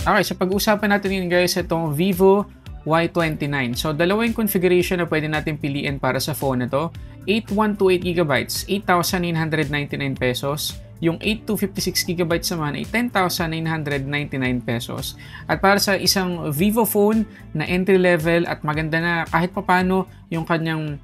Okay, so pag-uusapan natin yun guys, itong Vivo Y29. So, dalawa yung configuration na pwede natin piliin para sa phone na to. 8128 GB, 8,999 pesos. Yung 8256 GB naman ay 10,999 pesos. At para sa isang Vivo phone na entry level at maganda na kahit papano yung kanyang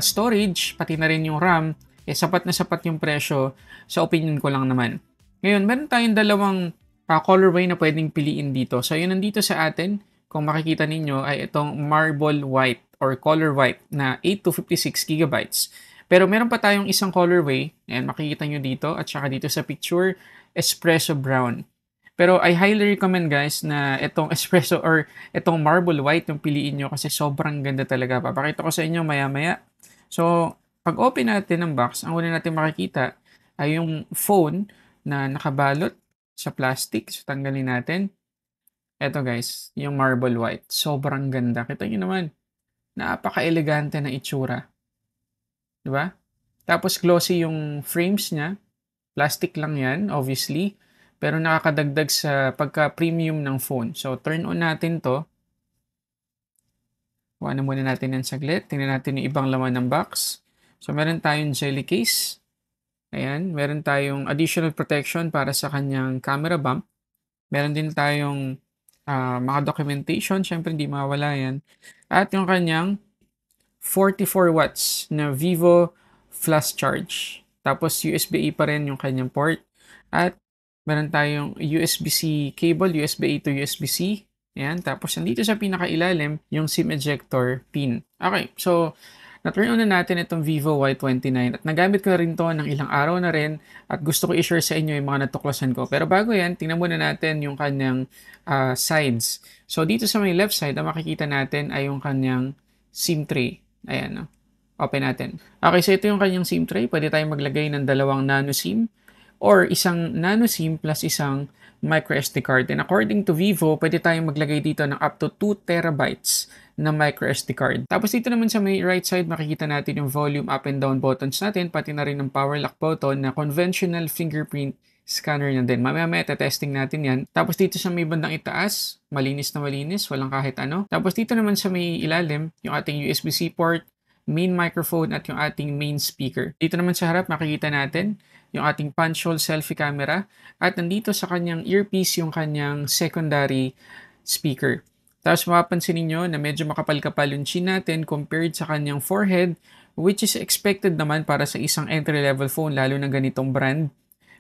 storage, pati na rin yung RAM, sapat na sapat yung presyo sa opinion ko lang naman. Ngayon, meron tayong dalawang colorway na pwedeng piliin dito. So, yun nandito sa atin, kung makikita ninyo, ay itong marble white or color white na 8 to 56 gigabytes. Pero meron pa tayong isang colorway, ayan, makikita nyo dito, at saka dito sa picture, espresso brown. Pero I highly recommend guys na itong espresso or itong marble white yung piliin nyo kasi sobrang ganda talaga. Papakita ko sa inyo maya-maya. So, pag open natin ng box, ang una natin makikita ay yung phone na nakabalot sa plastic. So, tanggalin natin. Eto guys, yung marble white. Sobrang ganda. Kita nyo naman. Napaka-elegante na itsura. Diba? Tapos glossy yung frames niya. Plastic lang yan, obviously. Pero nakakadagdag sa pagka-premium ng phone. So, turn on natin to. Kuha na muna natin yan saglit. Tingnan natin yung ibang laman ng box. So, meron tayong jelly case. Ayan, meron tayong additional protection para sa kanyang camera bump. Meron din tayong mga documentation, syempre hindi mawala yan. At yung kanyang 44 watts na Vivo Flash Charge. Tapos USB-A pa rin yung kanyang port. At meron tayong USB-C cable, USB-A to USB-C. Ayan, tapos nandito sa pinakailalim yung SIM ejector pin. Okay, so na-turn on na natin itong Vivo Y29 at nagamit ko rin to ng ilang araw na rin at gusto ko i-share sa inyo yung mga natuklasan ko. Pero bago yan, tingnan muna natin yung kanyang sides. So dito sa may left side, ang makikita natin ay yung kanyang SIM tray. Ayan, no? Open natin. Okay, so ito yung kanyang SIM tray. Pwede tayong maglagay ng dalawang nano SIM or isang nano SIM plus isang micro SD card. And according to Vivo, pwede tayong maglagay dito ng up to 2 terabytes na micro SD card. Tapos dito naman sa may right side, makikita natin yung volume up and down buttons natin, pati na rin ng power lock button na conventional fingerprint scanner na din. Mamaya testing natin yan. Tapos dito sa may bandang itaas, malinis na malinis, walang kahit ano. Tapos dito naman sa may ilalim, yung ating USB-C port, main microphone at yung ating main speaker. Dito naman sa harap, makikita natin yung ating punch hole selfie camera at nandito sa kanyang earpiece yung kanyang secondary speaker. Tapos mapapansin niyo na medyo makapal-kapal yung chin natin compared sa kanyang forehead, which is expected naman para sa isang entry-level phone lalo na ganitong brand.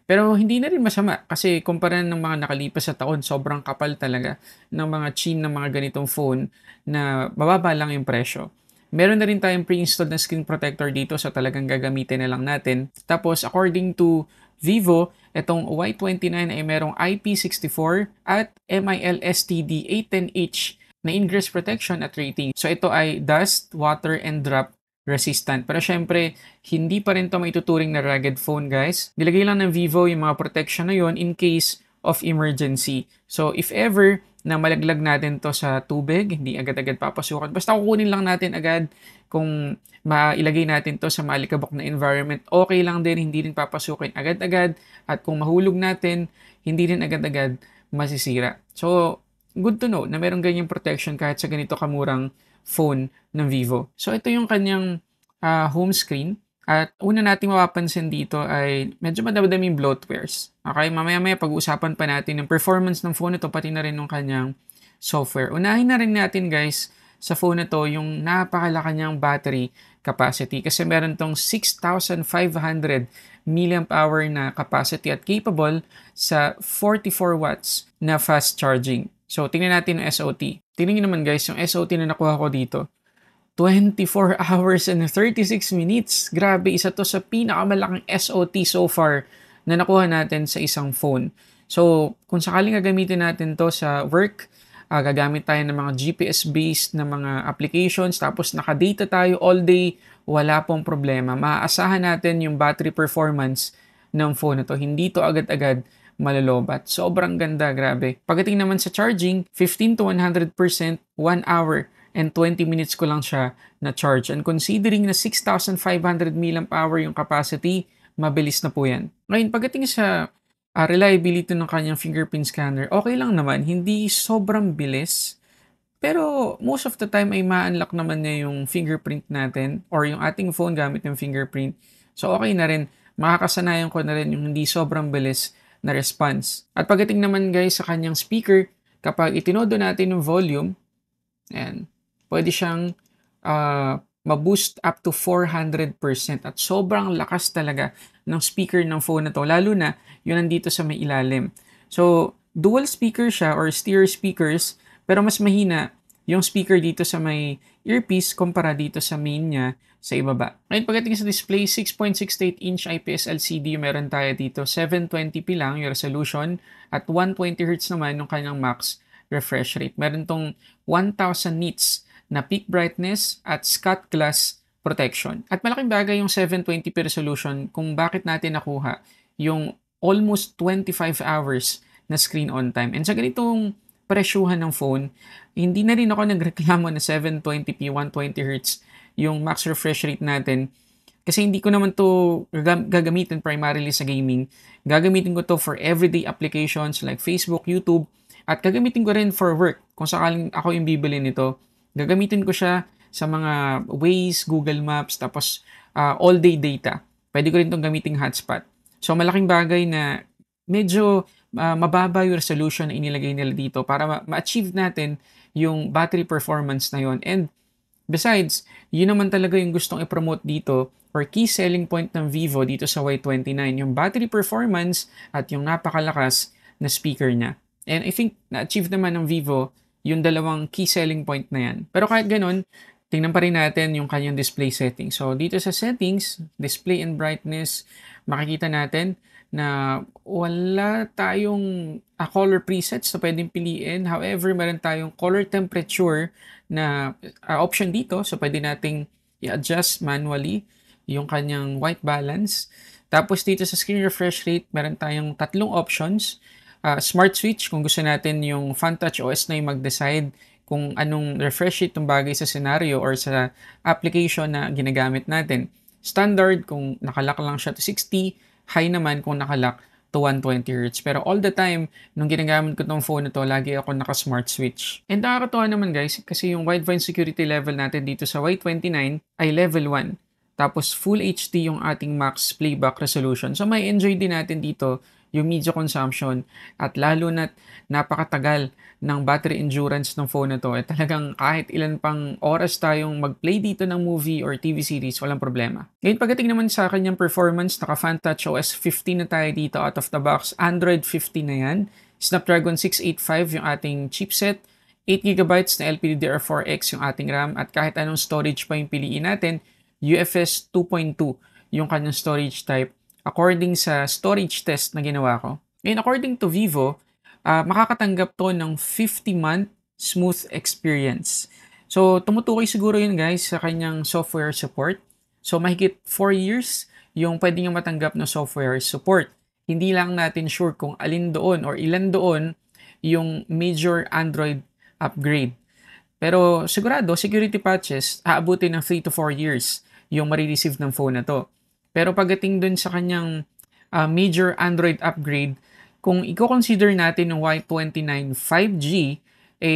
Pero hindi na rin masama kasi kumpara ng mga nakalipas sa taon, sobrang kapal talaga ng mga chin ng mga ganitong phone na mababa lang yung presyo. Meron na rin tayong pre-installed na screen protector dito so talagang gagamitin na lang natin. Tapos according to Vivo, itong Y29 ay merong IP64 at MIL-STD 810H na ingress protection at rating. So ito ay dust, water, and drop resistant. Pero syempre, hindi pa rin ito maituturing na rugged phone guys. Nilagay lang ng Vivo yung mga protection na yon in case of emergency. So if ever na malaglag natin to sa tubig, hindi agad-agad papasukan. Basta kukunin lang natin agad kung mailagay natin to sa malikabok na environment. Okay lang din, hindi rin papasukin agad-agad. At kung mahulog natin, hindi rin agad-agad masisira. So, good to know na meron ganyang protection kahit sa ganito kamurang phone ng Vivo. So, ito yung kanyang home screen. At una nating mapapansin dito ay medyo madaming bloatwares. Okay, mamaya-maya pag-uusapan pa natin yung performance ng phone nito pati na rin ng kanyang software. Unahin na rin natin guys sa phone na to yung napakalaki niyang battery capacity kasi meron tong 6,500 mAh na capacity at capable sa 44 watts na fast charging. So, tingnan natin yung SOT. Tingnan nyo naman guys, yung SOT na nakuha ko dito. 24 hours and 36 minutes. Grabe, isa to sa pinakamalaking SOT so far na nakuha natin sa isang phone. So, kung sakaling gagamitin natin to sa work, gagamit tayo ng mga GPS-based na mga applications, tapos nakadata tayo all day, wala pong problema. Maaasahan natin yung battery performance ng phone na to. Hindi to agad-agad malalobat. Sobrang ganda, grabe. Pagdating naman sa charging, 15 to 100%, 1 hour and 20 minutes ko lang siya na-charge. And considering na 6,500 mAh yung capacity, mabilis na po yan. Ngayon, pagdating sa Reliability ng kanyang fingerprint scanner, okay lang naman, hindi sobrang bilis. Pero most of the time ay ma-unlock naman niya yung fingerprint natin or yung ating phone gamit yung fingerprint. So, okay na rin. Makakasanayan ko na rin yung hindi sobrang bilis na response. At pagdating naman guys sa kanyang speaker, kapag itinodo natin yung volume, ayan, pwede siyang ma-boost up to 400% at sobrang lakas talaga ng speaker ng phone na 'to, lalo na yun nandito sa may ilalim. So, dual speaker siya or stereo speakers, pero mas mahina yung speaker dito sa may earpiece kumpara dito sa main niya sa ibaba. Ngayon pagdating sa display, 6.68-inch IPS LCD meron tayo dito, 720p lang yung resolution at 120Hz naman yung kanyang max refresh rate. Meron tong 1000 nits na peak brightness at scut glass protection. At malaking bagay yung 720p resolution kung bakit natin nakuha yung almost 25 hours na screen on time. And sa ganitong presyuhan ng phone, hindi na rin ako nagreklamo na 720p, 120Hz yung max refresh rate natin kasi hindi ko naman to gagamitin primarily sa gaming. Gagamitin ko to for everyday applications like Facebook, YouTube, at gagamitin ko rin for work. Kung sakaling ako yung bibili nito, gagamitin ko siya sa mga Waze, Google Maps, tapos all-day data. Pwede ko rin itong gamiting hotspot. So, malaking bagay na medyo mababa yung resolution na inilagay nila dito para ma-achieve natin yung battery performance na yon. And besides, yun naman talaga yung gustong i-promote dito or key selling point ng Vivo dito sa Y29, yung battery performance at yung napakalakas na speaker niya. And I think na-achieve naman ng Vivo yung dalawang key selling point na yan. Pero kahit ganun, tingnan pa rin natin yung kanyang display settings. So, dito sa settings, display and brightness, makikita natin na wala tayong color presets na pwedeng piliin. However, meron tayong color temperature na option dito. So, pwede nating i-adjust manually yung kanyang white balance. Tapos, dito sa screen refresh rate, meron tayong tatlong options. Smart switch kung gusto natin yung FunTouch OS na yung mag-decide kung anong refresh rate yung bagay sa scenario or sa application na ginagamit natin. Standard kung nakalock lang siya to 60, high naman kung nakalock to 120Hz. Pero all the time, nung ginagamit ko tong phone na to, lagi ako naka-smart switch. And nakakatuwa naman guys, kasi yung wideband security level natin dito sa Y29 ay level 1. Tapos Full HD yung ating max playback resolution. So may enjoy din natin dito yung media consumption at lalo na't napakatagal ng battery endurance ng phone na to. Talagang kahit ilan pang oras tayong mag-play dito ng movie or TV series, walang problema. Ngayon pagdating naman sa kanyang performance, naka FunTouch OS 15 na tayo dito out of the box. Android 15 na yan. Snapdragon 685 yung ating chipset. 8GB na LPDDR4X yung ating RAM at kahit anong storage pa yung piliin natin, UFS 2.2 yung kanyang storage type according sa storage test na ginawa ko. Ngayon, according to Vivo, makakatanggap to ng 50-month smooth experience. So, tumutukoy siguro yun guys sa kanyang software support. So, mahigit 4 years yung pwede nyo matanggap na software support. Hindi lang natin sure kung alin doon or ilan doon yung major Android upgrade. Pero sigurado, security patches, aabutin ng 3 to 4 years yung marireceive ng phone na to. Pero pagdating dun sa kanyang major Android upgrade, kung i-consider natin yung Y29 5G,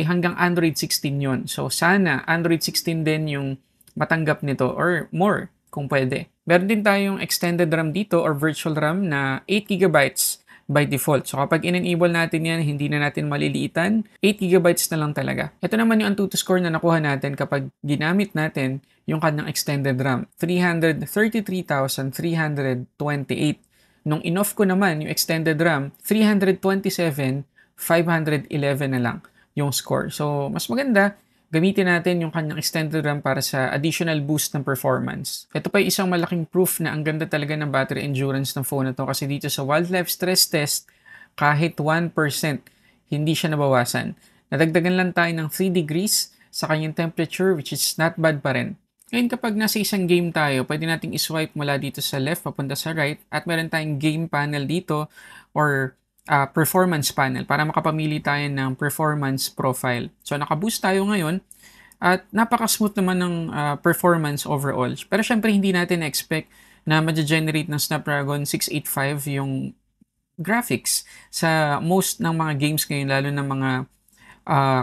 hanggang Android 16 yon. So sana Android 16 din yung matanggap nito or more kung pwede. Meron din tayong extended RAM dito or virtual RAM na 8GB by default. So kapag in-enable natin yan, hindi na natin maliliitan, 8GB na lang talaga. Ito naman yung Antutu score na nakuha natin kapag ginamit natin yung kanyang extended RAM, 333,328. Nung in-off ko naman yung extended RAM, 327,511 na lang yung score. So, mas maganda, gamitin natin yung kanyang extended RAM para sa additional boost ng performance. Ito pa yung isang malaking proof na ang ganda talaga ng battery endurance ng phone na to kasi dito sa wildlife stress test, kahit 1% hindi siya nabawasan. Nadagdagan lang tayo ng 3 degrees sa kanyang temperature which is not bad pa rin. Ngayon kapag nasa isang game tayo, pwede nating iswipe mula dito sa left papunta sa right at meron tayong game panel dito or performance panel para makapamili tayo ng performance profile. So nakaboost tayo ngayon at napaka-smooth naman ng performance overall. Pero syempre hindi natin expect na ma-generate ng Snapdragon 685 yung graphics sa most ng mga games ngayon, lalo na mga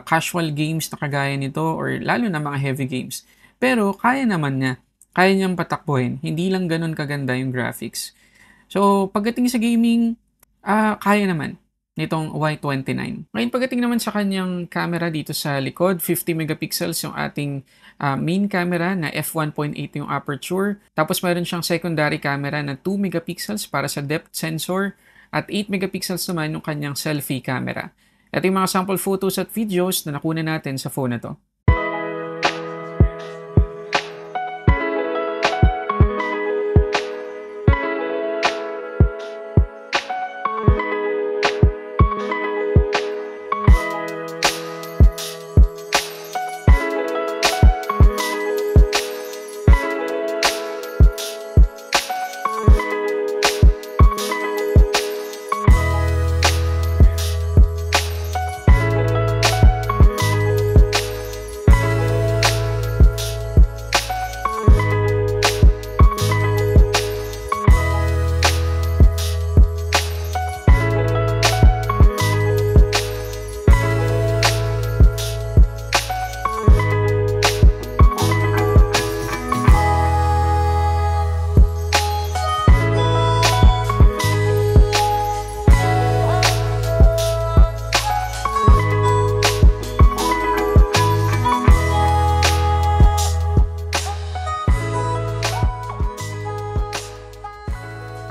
casual games na kagaya nito or lalo na mga heavy games. Pero kaya naman niya, kaya niyang patakbuhin, hindi lang gano'n kaganda yung graphics. So, pagdating sa gaming, kaya naman nitong Y29. Ngayon, pagdating naman sa kanyang camera dito sa likod, 50 megapixels yung ating main camera na f1.8 yung aperture. Tapos meron siyang secondary camera na 2 megapixels para sa depth sensor at 8 megapixels naman yung kanyang selfie camera. Ito yung mga sample photos at videos na nakuna natin sa phone na to.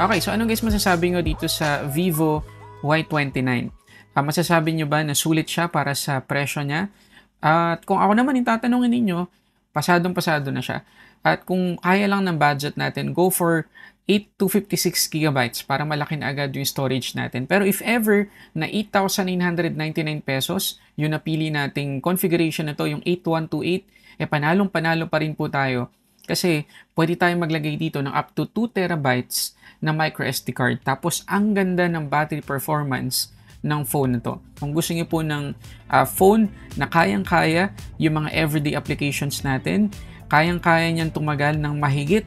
Okay, so ano guys masasabi nyo dito sa Vivo Y29? Masasabi nyo ba na sulit siya para sa presyo niya? At kung ako naman yung tatanungin ninyo, pasadong-pasado na siya. At kung kaya lang ng budget natin, go for 8 to 56 gigabytes para malaki na agad yung storage natin. Pero if ever na 8,999 pesos, yung napili nating configuration na to, yung 8128, panalong-panalo pa rin po tayo. Kasi pwede tayong maglagay dito ng up to 2 terabytes na micro SD card. Tapos ang ganda ng battery performance ng phone na to. Kung gusto niyo po ng phone na kayang-kaya yung mga everyday applications natin, kayang-kaya niyan tumagal ng mahigit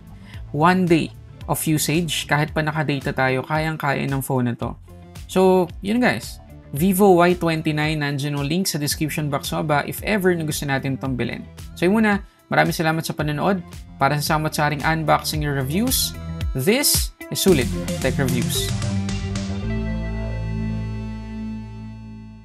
1 day of usage. Kahit pa naka-data tayo, kayang-kaya ng phone na to. So, yun guys. Vivo Y29, nandiyan yung link sa description box ba if ever na gusto natin itong bilhin. So yun muna, maraming salamat sa panonood. Para sa samot sa ating unboxing reviews, this is Sulit Tech Reviews.